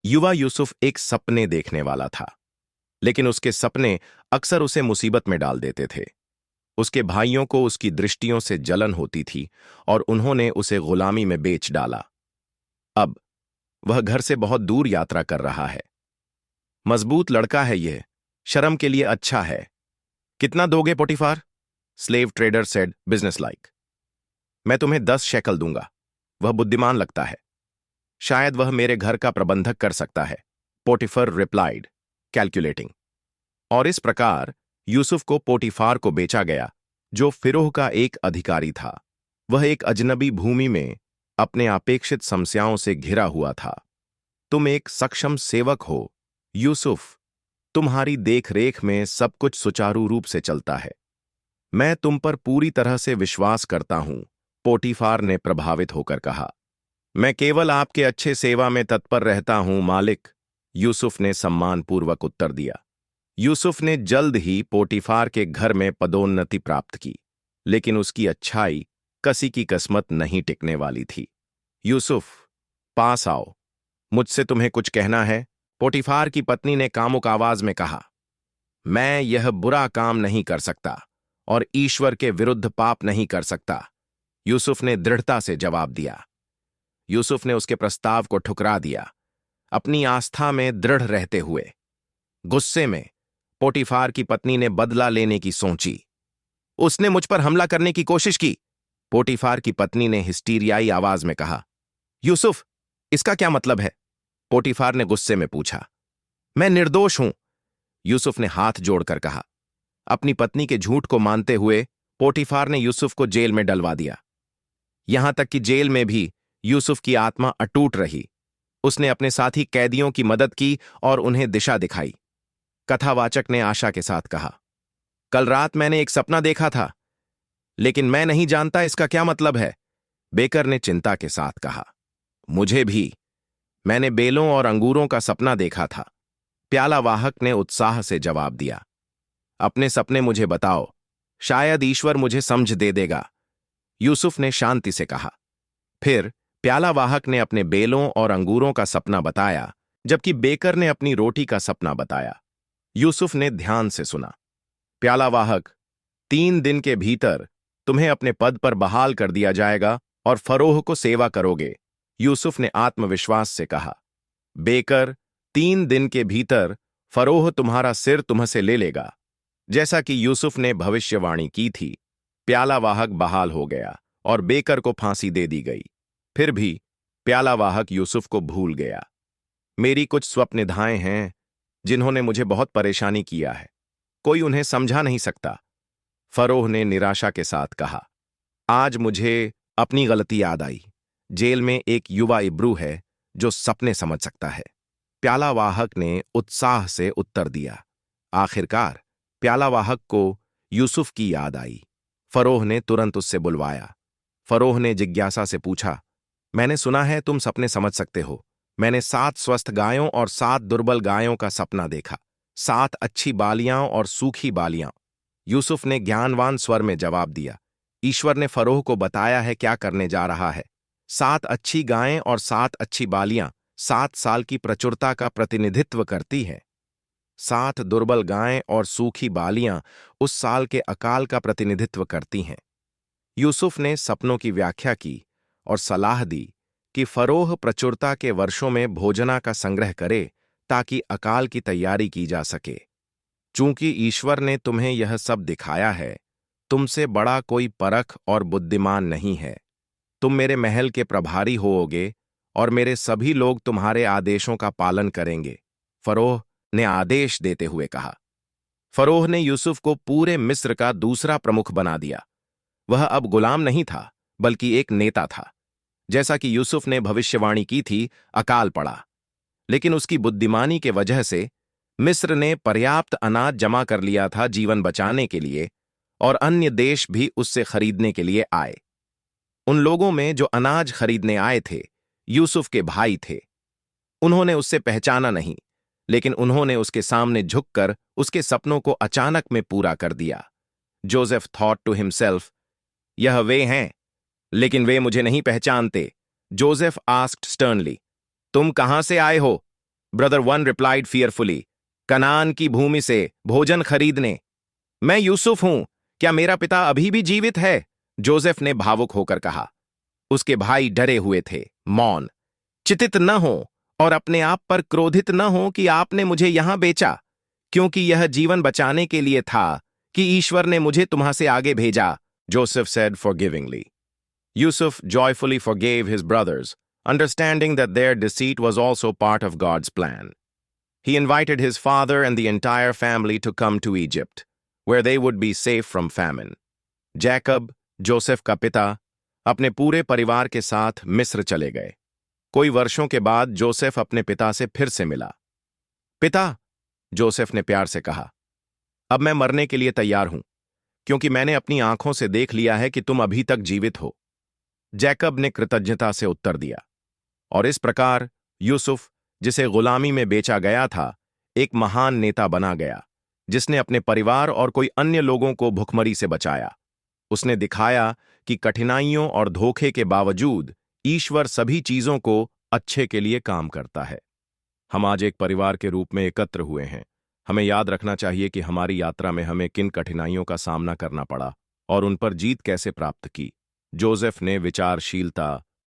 युवा यूसुफ एक सपने देखने वाला था, लेकिन उसके सपने अक्सर उसे मुसीबत में डाल देते थे। उसके भाइयों को उसकी दृष्टियों से जलन होती थी और उन्होंने उसे गुलामी में बेच डाला। अब वह घर से बहुत दूर यात्रा कर रहा है। मजबूत लड़का है यह, शर्म के लिए अच्छा है। कितना दोगे Potiphar? Slave trader said business like. मैं तुम्हें 10 शेकल दूंगा। वह बुद्धिमान लगता है। शायद वह मेरे घर का प्रबंधक कर सकता है, पोटीफर रिप्लाइड, कैलकुलेटिंग। और इस प्रकार यूसुफ को पोटीफार को बेचा गया, जो फिरोह का एक अधिकारी था। वह एक अजनबी भूमि में अपने अपेक्षित समस्याओं से घिरा हुआ था। तुम एक सक्षम सेवक हो, यूसुफ। तुम्हारी देखरेख में सब कुछ सुचारू रूप से चलता है। मैं तुम पर पूरी तरह से विश्वास करता हूं, पोटीफार ने प्रभावित होकर कहा। मैं केवल आपके अच्छे सेवा में तत्पर रहता हूं, मालिक, यूसुफ ने सम्मानपूर्वक उत्तर दिया। यूसुफ ने जल्द ही पोटीफार के घर में पदोन्नति प्राप्त की, लेकिन उसकी अच्छाई कसी की किस्मत नहीं टिकने वाली थी। यूसुफ, पास आओ, मुझसे तुम्हें कुछ कहना है, पोटीफार की पत्नी ने कामुक आवाज में कहा। मैं यह बुरा काम नहीं कर सकता और ईश्वर के विरुद्ध पाप नहीं कर सकता, यूसुफ ने दृढ़ता से जवाब दिया। यूसुफ ने उसके प्रस्ताव को ठुकरा दिया, अपनी आस्था में दृढ़ रहते हुए। गुस्से में पोटीफार की पत्नी ने बदला लेने की सोची। उसने मुझ पर हमला करने की कोशिश की, पोटीफार की पत्नी ने हिस्टीरियाई आवाज में कहा। यूसुफ, इसका क्या मतलब है? पोटीफार ने गुस्से में पूछा। मैं निर्दोष हूं, यूसुफ ने हाथ जोड़कर कहा। अपनी पत्नी के झूठ को मानते हुए पोटीफार ने यूसुफ को जेल में डलवा दिया। यहां तक कि जेल में भी यूसुफ की आत्मा अटूट रही। उसने अपने साथी कैदियों की मदद की और उन्हें दिशा दिखाई। कथावाचक ने आशा के साथ कहा, कल रात मैंने एक सपना देखा था, लेकिन मैं नहीं जानता इसका क्या मतलब है, बेकर ने चिंता के साथ कहा। मुझे भी। मैंने बेलों और अंगूरों का सपना देखा था, प्याला वाहक ने उत्साह से जवाब दिया। अपने सपने मुझे बताओ, शायद ईश्वर मुझे समझ दे देगा, यूसुफ ने शांति से कहा। फिर प्याला वाहक ने अपने बेलों और अंगूरों का सपना बताया, जबकि बेकर ने अपनी रोटी का सपना बताया। यूसुफ ने ध्यान से सुना। प्याला वाहक, 3 दिन के भीतर तुम्हें अपने पद पर बहाल कर दिया जाएगा और फरोह को सेवा करोगे, यूसुफ ने आत्मविश्वास से कहा। बेकर, 3 दिन के भीतर फरोह तुम्हारा सिर तुमसे ले लेगा। जैसा कि यूसुफ ने भविष्यवाणी की थी, प्याला वाहक बहाल हो गया और बेकर को फांसी दे दी गई। फिर भी प्याला वाहक यूसुफ को भूल गया। मेरी कुछ स्वप्निधाएं हैं जिन्होंने मुझे बहुत परेशानी किया है, कोई उन्हें समझा नहीं सकता, फरोह ने निराशा के साथ कहा। आज मुझे अपनी गलती याद आई। जेल में एक युवा इब्रू है जो सपने समझ सकता है, प्याला वाहक ने उत्साह से उत्तर दिया। आखिरकार प्याला वाहक को यूसुफ की याद आई। फरोह ने तुरंत उससे बुलवाया। फरोह ने जिज्ञासा से पूछा, मैंने सुना है तुम सपने समझ सकते हो। मैंने 7 स्वस्थ गायों और 7 दुर्बल गायों का सपना देखा, 7 अच्छी बालियां और सूखी बालियां, यूसुफ ने ज्ञानवान स्वर में जवाब दिया। ईश्वर ने फरोह को बताया है क्या करने जा रहा है। 7 अच्छी गायें और 7 अच्छी बालियां 7 साल की प्रचुरता का प्रतिनिधित्व करती हैं। 7 दुर्बल गायें और सूखी बालियां उस साल के अकाल का प्रतिनिधित्व करती हैं। यूसुफ ने सपनों की व्याख्या की और सलाह दी कि फरोह प्रचुरता के वर्षों में भोजना का संग्रह करे ताकि अकाल की तैयारी की जा सके। चूंकि ईश्वर ने तुम्हें यह सब दिखाया है, तुमसे बड़ा कोई परख और बुद्धिमान नहीं है। तुम मेरे महल के प्रभारी होओगे और मेरे सभी लोग तुम्हारे आदेशों का पालन करेंगे, फरोह ने आदेश देते हुए कहा। फरोह ने यूसुफ को पूरे मिस्र का दूसरा प्रमुख बना दिया। वह अब गुलाम नहीं था, बल्कि एक नेता था। जैसा कि यूसुफ ने भविष्यवाणी की थी, अकाल पड़ा, लेकिन उसकी बुद्धिमानी के वजह से मिस्र ने पर्याप्त अनाज जमा कर लिया था जीवन बचाने के लिए, और अन्य देश भी उससे खरीदने के लिए आए। उन लोगों में जो अनाज खरीदने आए थे, यूसुफ के भाई थे। उन्होंने उससे पहचाना नहीं, लेकिन उन्होंने उसके सामने झुककर उसके सपनों को अचानक में पूरा कर दिया। जोसेफ थॉट टू हिमसेल्फ, यह वे हैं, लेकिन वे मुझे नहीं पहचानते। जोसेफ आस्क्ड स्टर्नली, तुम कहां से आए हो? Brother one replied fearfully, Kanan की भूमि से भोजन खरीदने। मैं यूसुफ हूं, क्या मेरा पिता अभी भी जीवित है? जोसेफ ने भावुक होकर कहा। उसके भाई डरे हुए थे, मौन। चितित न हो और अपने आप पर क्रोधित न हो कि आपने मुझे यहां बेचा, क्योंकि यह जीवन बचाने के लिए था कि ईश्वर ने मुझे तुम्हासे आगे भेजा, Joseph said forgivingly. Yusuf joyfully forgave his brothers, understanding that their deceit was also part of God's plan. He invited his father and the entire family to come to Egypt, where they would be safe from famine. Jacob, Joseph का पिता, अपने पूरे परिवार के साथ मिस्र चले गए। कोई वर्षों के बाद जोसेफ अपने पिता से फिर से मिला। पिता, जोसेफ ने प्यार से कहा, अब मैं मरने के लिए तैयार हूं, क्योंकि मैंने अपनी आंखों से देख लिया है कि तुम अभी तक जीवित हो। जैकब ने कृतज्ञता से उत्तर दिया। और इस प्रकार यूसुफ, जिसे गुलामी में बेचा गया था, एक महान नेता बना गया, जिसने अपने परिवार और कोई अन्य लोगों को भुखमरी से बचाया। उसने दिखाया कि कठिनाइयों और धोखे के बावजूद ईश्वर सभी चीजों को अच्छे के लिए काम करता है। हम आज एक परिवार के रूप में एकत्र हुए हैं। हमें याद रखना चाहिए कि हमारी यात्रा में हमें किन कठिनाइयों का सामना करना पड़ा और उन पर जीत कैसे प्राप्त की। जोसेफ ने विचारशीलता,